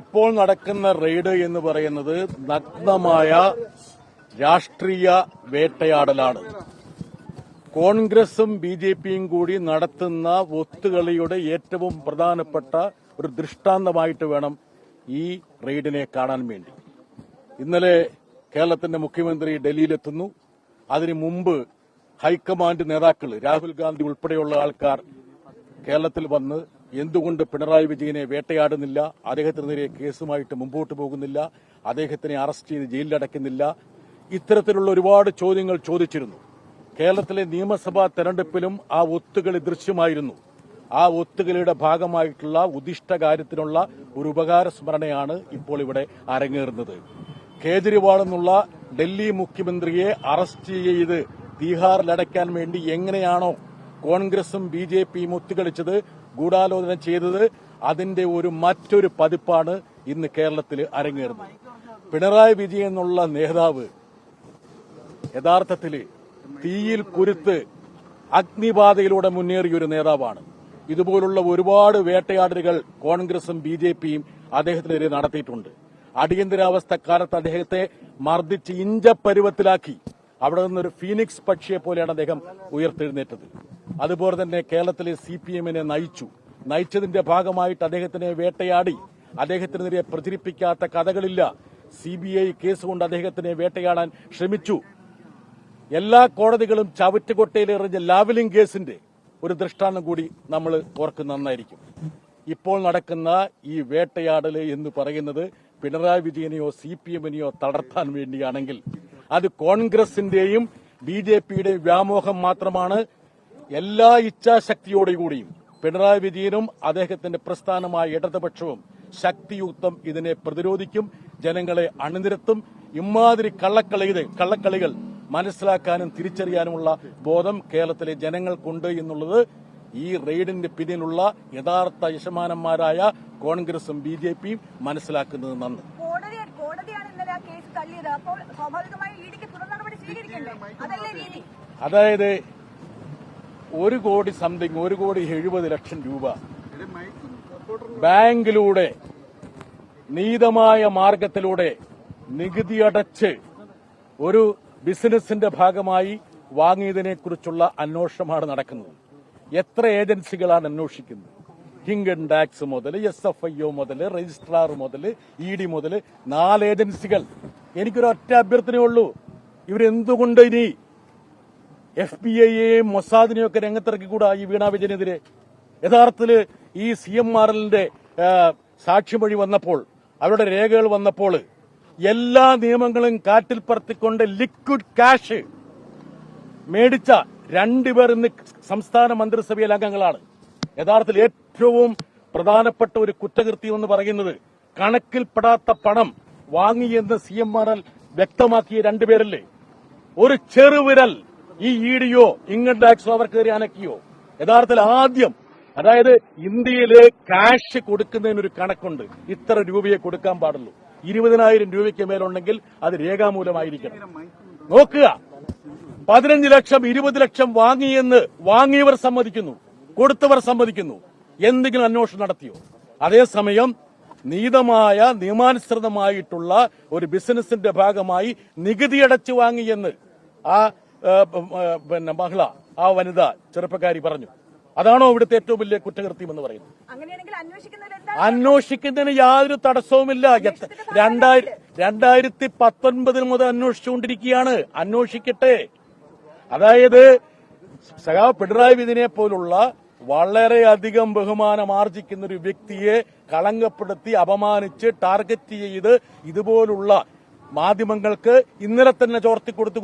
ഇപ്പോൾ നടക്കുന്ന റെയ്ഡ് എന്ന് പറയുന്നത് നഗ്നമായ രാഷ്ട്രീയ വേട്ടയാടലാണ്. കോൺഗ്രസും ബിജെപിയും കൂടി നടത്തുന്ന ഒത്തുകളിയുടെ ഏറ്റവും പ്രധാനപ്പെട്ട ഒരു ദൃഷ്ടാന്തമായിട്ട് വേണം ഈ റെയ്ഡിനെ കാണാൻ വേണ്ടി. ഇന്നലെ കേരളത്തിന്റെ മുഖ്യമന്ത്രി ഡൽഹിയിലെത്തുന്നു. അതിനു മുമ്പ് ഹൈക്കമാൻഡ് നേതാക്കൾ രാഹുൽ ഗാന്ധി ഉൾപ്പെടെയുള്ള ആൾക്കാർ കേരളത്തിൽ വന്ന് എന്തുകൊണ്ട് പിണറായി വിജയനെ വേട്ടയാടുന്നില്ല, അദ്ദേഹത്തിനെതിരെ കേസുമായിട്ട് മുമ്പോട്ട് പോകുന്നില്ല, അദ്ദേഹത്തിനെ അറസ്റ്റ് ചെയ്ത് ജയിലിലടയ്ക്കുന്നില്ല, ഇത്തരത്തിലുള്ള ഒരുപാട് ചോദ്യങ്ങൾ ചോദിച്ചിരുന്നു. കേരളത്തിലെ നിയമസഭാ തെരഞ്ഞെടുപ്പിലും ആ ഒത്തുകളി ദൃശ്യമായിരുന്നു. ആ ഒത്തുകളിയുടെ ഭാഗമായിട്ടുള്ള ഉദിഷ്ട കാര്യത്തിനുള്ള ഒരു ഉപകാര സ്മരണയാണ് ഇപ്പോൾ ഇവിടെ അരങ്ങേറുന്നത്. കേജ്രിവാൾ എന്നുള്ള ഡൽഹി മുഖ്യമന്ത്രിയെ അറസ്റ്റ് ചെയ്ത് തീഹാറിലടയ്ക്കാൻ വേണ്ടി എങ്ങനെയാണോ കോൺഗ്രസും ബിജെപിയും ഒത്തുകളിച്ചത്, ഗൂഢാലോചന ചെയ്തത്, അതിന്റെ മറ്റൊരു പതിപ്പാണ് ഇന്ന് കേരളത്തിൽ അരങ്ങേറുന്നത്. പിണറായി വിജയൻ എന്നുള്ള നേതാവ് യഥാർത്ഥത്തിൽ തീയിൽ കുരുത്ത് അഗ്നിബാധയിലൂടെ മുന്നേറിയ ഒരു നേതാവാണ്. ഇതുപോലുള്ള ഒരുപാട് വേട്ടയാടലുകൾ കോൺഗ്രസും ബിജെപിയും അദ്ദേഹത്തിനെതിരെ നടത്തിയിട്ടുണ്ട്. അടിയന്തരാവസ്ഥ കാലത്ത് അദ്ദേഹത്തെ മർദ്ദിച്ച് ഇഞ്ചപ്പരുവത്തിലാക്കി. അവിടെ നിന്നൊരു ഫീനിക്സ് പക്ഷിയെ പോലെയാണ് അദ്ദേഹം ഉയർത്തെഴുന്നേറ്റത്. അതുപോലെ തന്നെ കേരളത്തിലെ സിപിഎമ്മിനെ നയിച്ചതിന്റെ ഭാഗമായിട്ട് അദ്ദേഹത്തിനെ വേട്ടയാടി. അദ്ദേഹത്തിനെതിരെ പ്രചരിപ്പിക്കാത്ത കഥകളില്ല. സിബിഐ കേസ് കൊണ്ട് അദ്ദേഹത്തിനെ വേട്ടയാടാൻ ശ്രമിച്ചു. എല്ലാ കോടതികളും ചവറ്റുകൊട്ടയിലെറിഞ്ഞ ലാവലിംഗ് കേസിന്റെ ഒരു ദൃഷ്ടാന്തം കൂടി നമ്മൾ ഓർക്കുന്ന നന്നായിരിക്കും. ഇപ്പോൾ നടക്കുന്ന ഈ വേട്ടയാടല് എന്ന് പറയുന്നത് പിണറായി വിജയനെയോ സിപിഎമ്മിനെയോ തളർത്താൻ വേണ്ടിയാണെങ്കിൽ അത് കോൺഗ്രസിന്റെയും ബിജെപിയുടെയും വ്യാമോഹം മാത്രമാണ്. എല്ലാ ഇച്ഛാശക്തിയോടുകൂടിയും പിണറായി വിജയനും അദ്ദേഹത്തിന്റെ പ്രസ്ഥാനമായ ഇടതുപക്ഷവും ശക്തിയുക്തം ഇതിനെ പ്രതിരോധിക്കും, ജനങ്ങളെ അണിനിരത്തും. ഇമാതിരി കള്ളക്കളികൾ മനസ്സിലാക്കാനും തിരിച്ചറിയാനുമുള്ള ബോധം കേരളത്തിലെ ജനങ്ങൾക്കുണ്ട് എന്നുള്ളത് ഈ റെയ്ഡിന്റെ പിന്നിലുള്ള യഥാർത്ഥ യജമാനന്മാരായ കോൺഗ്രസും ബിജെപിയും മനസ്സിലാക്കുന്നത് നന്ന്. അതായത് 1,70,00,000 രൂപ ബാങ്കിലൂടെ നീതമായ മാർഗത്തിലൂടെ നികുതി അടച്ച് ഒരു ബിസിനസിന്റെ ഭാഗമായി വാങ്ങിയതിനെക്കുറിച്ചുള്ള അന്വേഷണമാണ് നടക്കുന്നത്. എത്ര ഏജൻസികളാണ് അന്വേഷിക്കുന്നത്? ഇൻകം ടാക്സ് മുതൽ SFIO മുതൽ രജിസ്ട്രാർ മുതൽ ED മുതൽ 4 ഏജൻസികൾ. എനിക്കൊരൊറ്റ അഭ്യർത്ഥനയുള്ളൂ, ഇവരെന്തുകൊണ്ട് ഇനി FBI-യെയും മൊസാദിനെയും ഒക്കെ രംഗത്തിറക്കിക്കൂടാ ഈ വീണ വിജയനെതിരെ? യഥാർത്ഥത്തിൽ ഈ CMRLന്റെ സാക്ഷിമൊഴി വന്നപ്പോൾ, അവരുടെ രേഖകൾ വന്നപ്പോൾ എല്ലാ നിയമങ്ങളും കാറ്റിൽ പറത്തിക്കൊണ്ട് ലിക്വിഡ് ക്യാഷ് മേടിച്ച 2 പേർ ഇന്ന് സംസ്ഥാന മന്ത്രിസഭയിലെ അംഗങ്ങളാണ്. യഥാർത്ഥത്തിൽ ഏറ്റവും പ്രധാനപ്പെട്ട ഒരു കുറ്റകൃത്യം എന്ന് പറയുന്നത് കണക്കിൽപ്പെടാത്ത പണം വാങ്ങിയെന്ന് CMRL വ്യക്തമാക്കിയ 2 പേരല്ലേ? ഒരു ചെറുവിരൽ ഈ ED-യോ ഇൻകം ടാക്സോ അവർക്കേറി അനക്കിയോ? യഥാർത്ഥത്തിൽ ആദ്യം, അതായത് ഇന്ത്യയിലെ ക്യാഷ് കൊടുക്കുന്നതിനൊരു കണക്കുണ്ട്. ഇത്ര രൂപയെ കൊടുക്കാൻ പാടുള്ളൂ. 20,000 രൂപയ്ക്ക് മേലുണ്ടെങ്കിൽ അത് രേഖാമൂലമായിരിക്കണം. നോക്കുക, 15 ലക്ഷം 20 ലക്ഷം വാങ്ങിയെന്ന് വാങ്ങിയവർ സമ്മതിക്കുന്നു, കൊടുത്തവർ സമ്മതിക്കുന്നു. എന്തെങ്കിലും അന്വേഷണം നടത്തിയോ? അതേസമയം നീതമായ നിയമാനുസൃതമായിട്ടുള്ള ഒരു ബിസിനസിന്റെ ഭാഗമായി നികുതി അടച്ചു വാങ്ങിയെന്ന് ആ മഹിള, ആ വനിത ചെറുപ്പക്കാരി പറഞ്ഞു. അതാണോ ഇവിടുത്തെ ഏറ്റവും വലിയ കുറ്റകൃത്യം എന്ന് പറയുന്നത്? അന്വേഷിക്കുന്നതിന് യാതൊരു തടസ്സവുമില്ല. 2019 മുതൽ അന്വേഷിച്ചുകൊണ്ടിരിക്കുകയാണ്. അന്വേഷിക്കട്ടെ. അതായത് സഖാവ് പിണറായി വിജയനെ പോലുള്ള വളരെയധികം ബഹുമാനം ആർജിക്കുന്ന ഒരു വ്യക്തിയെ കളങ്കപ്പെടുത്തി അപമാനിച്ച് ടാർഗറ്റ് ചെയ്ത് ഇതുപോലുള്ള മാധ്യമങ്ങൾക്ക് ഇന്നലെ തന്നെ ചോർത്തിക്കൊടുത്ത്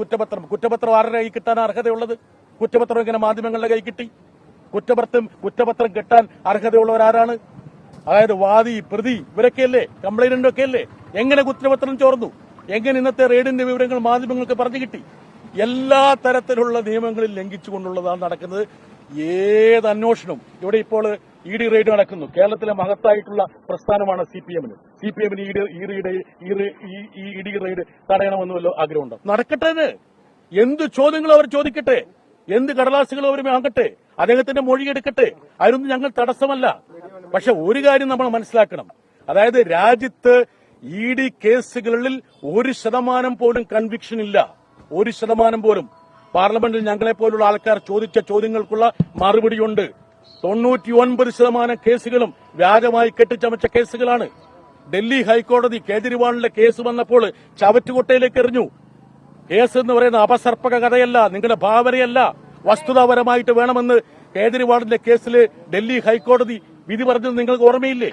കുറ്റപത്രം ആരുടെ കൈ കിട്ടാൻ അർഹതയുള്ളത്? കുറ്റപത്രം ഇങ്ങനെ മാധ്യമങ്ങളുടെ കൈ കിട്ടി? കുറ്റപത്രം കിട്ടാൻ അർഹതയുള്ളവരാരാണ്? അതായത് വാദി, പ്രതി, ഇവരൊക്കെയല്ലേ? കംപ്ലൈനന്റ് ഒക്കെ അല്ലേ? എങ്ങനെ കുറ്റപത്രം ചോർന്നു? എങ്ങനെ ഇന്നത്തെ റെയ്ഡിന്റെ വിവരങ്ങൾ മാധ്യമങ്ങൾക്ക് പറഞ്ഞു കിട്ടി? എല്ലാ തരത്തിലുള്ള നിയമങ്ങളിൽ ലംഘിച്ചുകൊണ്ടുള്ളതാണ് നടക്കുന്നത്. ഏത് അന്വേഷണവും ഇവിടെ ഇപ്പോൾ ED റെയ്ഡ് നടക്കുന്നു. കേരളത്തിലെ മഹത്തായിട്ടുള്ള പ്രസ്ഥാനമാണ് സിപിഎമ്മിന് ED റെയ്ഡ് തടയണമെന്നുമല്ലോ ആഗ്രഹമുണ്ടോ? നടക്കട്ടെ. എന്ത് ചോദ്യങ്ങളും അവർ ചോദിക്കട്ടെ, എന്ത് കടലാസുകളും അവർ വാങ്ങട്ടെ, അദ്ദേഹത്തിന്റെ മൊഴിയെടുക്കട്ടെ. അതിനൊന്നും ഞങ്ങൾ തടസ്സമല്ല. പക്ഷെ ഒരു കാര്യം നമ്മൾ മനസ്സിലാക്കണം, അതായത് രാജ്യത്ത് ED കേസുകളിൽ 1% പോലും കൺവിക്ഷൻ ഇല്ല. 1% പോലും. പാർലമെന്റിൽ ഞങ്ങളെപ്പോലുള്ള ആൾക്കാർ ചോദിച്ച ചോദ്യങ്ങൾക്കുള്ള മറുപടിയുണ്ട്. 99% കേസുകളും വ്യാജമായി കെട്ടിച്ചമച്ച കേസുകളാണ്. ഡൽഹി ഹൈക്കോടതി കേജ്രിവാളിന്റെ കേസ് വന്നപ്പോൾ ചവറ്റുകൊട്ടയിലേക്ക് എറിഞ്ഞു. കേസ് എന്ന് പറയുന്ന അപസർപ്പക കഥയല്ല, നിങ്ങളുടെ ഭാവനയല്ല, വസ്തുതാപരമായിട്ട് വേണമെന്ന് കേജ്രിവാളിന്റെ കേസിൽ ഡൽഹി ഹൈക്കോടതി വിധി പറഞ്ഞത് നിങ്ങൾക്ക് ഓർമ്മയില്ലേ?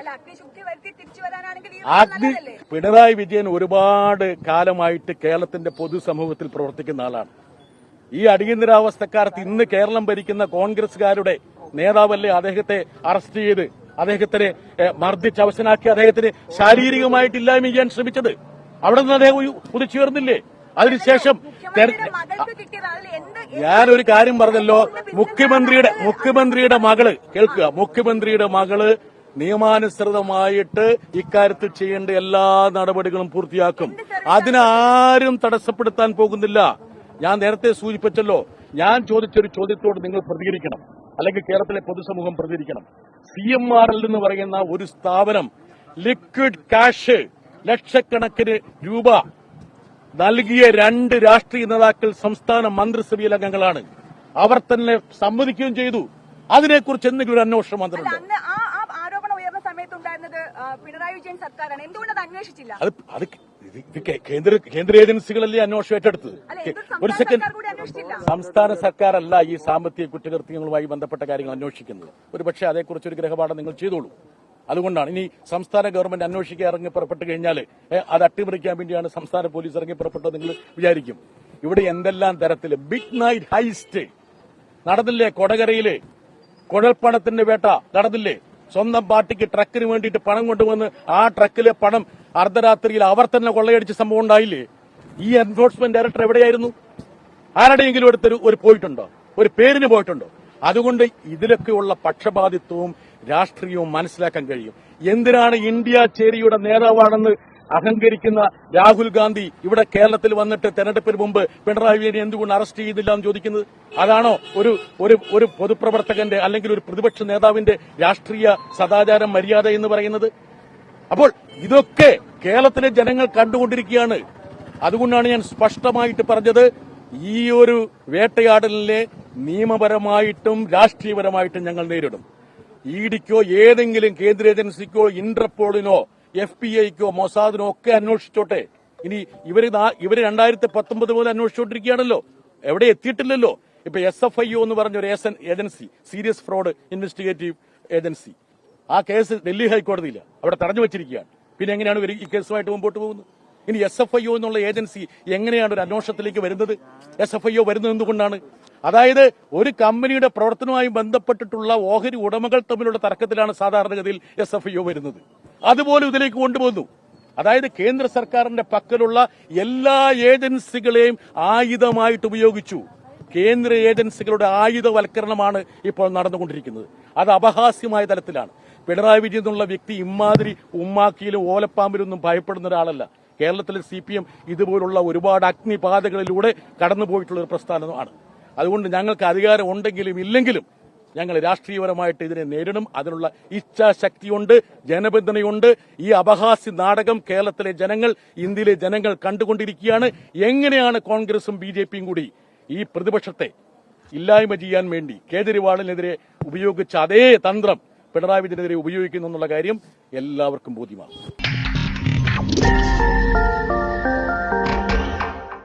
പിണറായി വിജയൻ ഒരുപാട് കാലമായിട്ട് കേരളത്തിന്റെ പൊതുസമൂഹത്തിൽ പ്രവർത്തിക്കുന്ന ആളാണ്. ഈ അടിയന്തരാവസ്ഥക്കാലത്ത് ഇന്ന് കേരളം ഭരിക്കുന്ന കോൺഗ്രസുകാരുടെ നേതാവല്ലേ അദ്ദേഹത്തെ അറസ്റ്റ് ചെയ്ത് അദ്ദേഹത്തിനെ മർദ്ദിച്ചവശനാക്കി അദ്ദേഹത്തിന് ശാരീരികമായിട്ട് ഇല്ലായ്മ ചെയ്യാൻ ശ്രമിച്ചത്? അവിടെ നിന്ന് അദ്ദേഹം ഉദിച്ചുയർന്നില്ലേ? അതിനുശേഷം ഞാനൊരു കാര്യം പറഞ്ഞല്ലോ, മുഖ്യമന്ത്രിയുടെ മകള് കേൾക്കുക, മുഖ്യമന്ത്രിയുടെ മകള് നിയമാനുസൃതമായിട്ട് ഇക്കാര്യത്തിൽ ചെയ്യേണ്ട എല്ലാ നടപടികളും പൂർത്തിയാക്കും. അതിനാരും തടസ്സപ്പെടുത്താൻ പോകുന്നില്ല. ഞാൻ നേരത്തെ സൂചിപ്പിച്ചല്ലോ, ഞാൻ ചോദിച്ചൊരു ചോദ്യത്തോട് നിങ്ങൾ പ്രതികരിക്കണം, അല്ലെങ്കിൽ കേരളത്തിലെ പൊതുസമൂഹം പ്രതികരിക്കണം. CMRL എന്ന് പറയുന്ന ഒരു സ്ഥാപനം ലിക്വിഡ് ക്യാഷ് ലക്ഷക്കണക്കിന് രൂപ നൽകിയ 2 രാഷ്ട്രീയ നേതാക്കൾ സംസ്ഥാന മന്ത്രിസഭയിൽ അംഗങ്ങളാണ്. അവർ തന്നെ സമ്മതിക്കുകയും ചെയ്തു. അതിനെക്കുറിച്ച് എന്തെങ്കിലും ഒരു അന്വേഷണം വന്നിട്ടുണ്ടോ? പിണറായി വിജയൻ സർക്കാരാണ്, എന്തുകൊണ്ടത് അന്വേഷിച്ചില്ല? അത് കേന്ദ്ര ഏജൻസികളല്ലേ അന്വേഷണം ഏറ്റെടുത്തത്? ഒരു സെക്കൻഡ്, സംസ്ഥാന സർക്കാരല്ല ഈ സാമ്പത്തിക കുറ്റകൃത്യങ്ങളുമായി ബന്ധപ്പെട്ട കാര്യങ്ങൾ അന്വേഷിക്കുന്നത്. ഒരുപക്ഷെ അതേക്കുറിച്ച് ഒരു ഗ്രഹപാഠം നിങ്ങൾ ചെയ്തോളൂ. അതുകൊണ്ടാണ് ഇനി സംസ്ഥാന ഗവൺമെന്റ് അന്വേഷിക്കാൻ ഇറങ്ങി പുറപ്പെട്ടു കഴിഞ്ഞാൽ അത് അട്ടിമറിക്കാൻ വേണ്ടിയാണ് സംസ്ഥാന പോലീസ് ഇറങ്ങി പുറപ്പെട്ടത് നിങ്ങൾ വിചാരിക്കും. ഇവിടെ എന്തെല്ലാം തരത്തിൽ ബിഗ് നൈറ്റ് ഹൈസ്റ്റ് നടന്നില്ലേ? കൊടകരയിലെ കുഴൽപ്പണത്തിന്റെ വേട്ട നടന്നില്ലേ? സ്വന്തം പാർട്ടിക്ക് ട്രക്കിന് വേണ്ടിയിട്ട് പണം കൊണ്ടുവന്ന് ആ ട്രക്കിലെ പണം അർദ്ധരാത്രിയിൽ അവർ തന്നെ കൊള്ളയടിച്ച സംഭവം ഉണ്ടായില്ലേ? ഈ എൻഫോഴ്സ്മെന്റ് ഡയറക്ടർ എവിടെയായിരുന്നു? ആരുടെയെങ്കിലും അടുത്തൊരു പോയിട്ടുണ്ടോ? ഒരു പേരിന് പോയിട്ടുണ്ടോ? അതുകൊണ്ട് ഇതിലൊക്കെയുള്ള പക്ഷപാതിത്വവും രാഷ്ട്രീയവും മനസ്സിലാക്കാൻ കഴിയും. എന്തിനാണ് ഇന്ത്യ ചേരിയുടെ നേതാവാണെന്ന് അഹങ്കരിക്കുന്ന രാഹുൽ ഗാന്ധി ഇവിടെ കേരളത്തിൽ വന്നിട്ട് തെരഞ്ഞെടുപ്പിന് മുമ്പ് പിണറായി വിജയനെ എന്തുകൊണ്ട് അറസ്റ്റ് ചെയ്തില്ല എന്ന് ചോദിക്കുന്നത്? അതാണോ ഒരു പൊതുപ്രവർത്തകന്റെ അല്ലെങ്കിൽ ഒരു പ്രതിപക്ഷ നേതാവിന്റെ രാഷ്ട്രീയ സദാചാരം, മര്യാദ എന്ന് പറയുന്നത്? അപ്പോൾ ഇതൊക്കെ കേരളത്തിലെ ജനങ്ങൾ കണ്ടുകൊണ്ടിരിക്കുകയാണ്. അതുകൊണ്ടാണ് ഞാൻ സ്പഷ്ടമായിട്ട് പറഞ്ഞത്, ഈ ഒരു വേട്ടയാടലിനെ നിയമപരമായിട്ടും രാഷ്ട്രീയപരമായിട്ടും ഞങ്ങൾ നേരിടും. ഇഡിക്കോ ഏതെങ്കിലും കേന്ദ്ര ഏജൻസിക്കോ ഇന്റർപോളിനോ FBI-ക്കോ മൊസാദിനോ ഒക്കെ അന്വേഷിച്ചോട്ടെ. ഇനി ഇവര് 2019 മുതൽ അന്വേഷിച്ചുകൊണ്ടിരിക്കുകയാണല്ലോ, എവിടെ എത്തിയിട്ടില്ലല്ലോ. ഇപ്പൊ SFIO എന്ന് പറഞ്ഞ ഒരു agency, serious fraud investigative agency, ആ കേസ് ഡൽഹി ഹൈക്കോടതിയില്ല, അവിടെ തടഞ്ഞു വെച്ചിരിക്കുകയാണ്. പിന്നെ എങ്ങനെയാണ് ഈ കേസുമായിട്ട് മുമ്പോട്ട് പോകുന്നത്? ഇനി SFIO എന്നുള്ള ഏജൻസി എങ്ങനെയാണ് ഒരു അന്വേഷണത്തിലേക്ക് വരുന്നത്? SFIO വരുന്നത് എന്തുകൊണ്ടാണ്? അതായത് ഒരു കമ്പനിയുടെ പ്രവർത്തനവുമായി ബന്ധപ്പെട്ടിട്ടുള്ള ഓഹരി ഉടമകൾ തമ്മിലുള്ള തർക്കത്തിലാണ് സാധാരണഗതിയിൽ SFIO വരുന്നത്. അതുപോലെ ഇതിലേക്ക് കൊണ്ടുപോകുന്നു. അതായത് കേന്ദ്ര സർക്കാരിന്റെ പക്കലുള്ള എല്ലാ ഏജൻസികളെയും ആയുധമായിട്ട് ഉപയോഗിച്ചു. കേന്ദ്ര ഏജൻസികളുടെ ആയുധവൽക്കരണമാണ് ഇപ്പോൾ നടന്നുകൊണ്ടിരിക്കുന്നത്. അത് അപഹാസ്യമായ തലത്തിലാണ്. പിണറായി വിജയൻ എന്നുള്ള വ്യക്തി ഇമാതിരി ഉമ്മാക്കിയിലും ഓലപ്പാമ്പിലൊന്നും ഭയപ്പെടുന്ന ഒരാളല്ല. കേരളത്തിലെ CPM ഇതുപോലുള്ള ഒരുപാട് അഗ്നിപാതകളിലൂടെ കടന്നുപോയിട്ടുള്ള ഒരു പ്രസ്ഥാനമാണ്. അതുകൊണ്ട് ഞങ്ങൾക്ക് അധികാരം ഉണ്ടെങ്കിലും ഇല്ലെങ്കിലും ഞങ്ങൾ രാഷ്ട്രീയപരമായിട്ട് ഇതിനെ നേരിടും. അതിനുള്ള ഇച്ഛാശക്തിയുണ്ട്, ജനപിന്തുണയുണ്ട്. ഈ അപഹാസ്യ നാടകം കേരളത്തിലെ ജനങ്ങൾ, ഇന്ത്യയിലെ ജനങ്ങൾ കണ്ടുകൊണ്ടിരിക്കുകയാണ്. എങ്ങനെയാണ് കോൺഗ്രസും BJPയും കൂടി ഈ പ്രതിപക്ഷത്തെ ഇല്ലായ്മ ചെയ്യാൻ വേണ്ടി കേജ്രിവാളിനെതിരെ ഉപയോഗിച്ച അതേ തന്ത്രം പിണറായി വിജയനെതിരെ ഉപയോഗിക്കുന്നു എന്നുള്ള കാര്യം എല്ലാവർക്കും ബോധ്യമാണ്.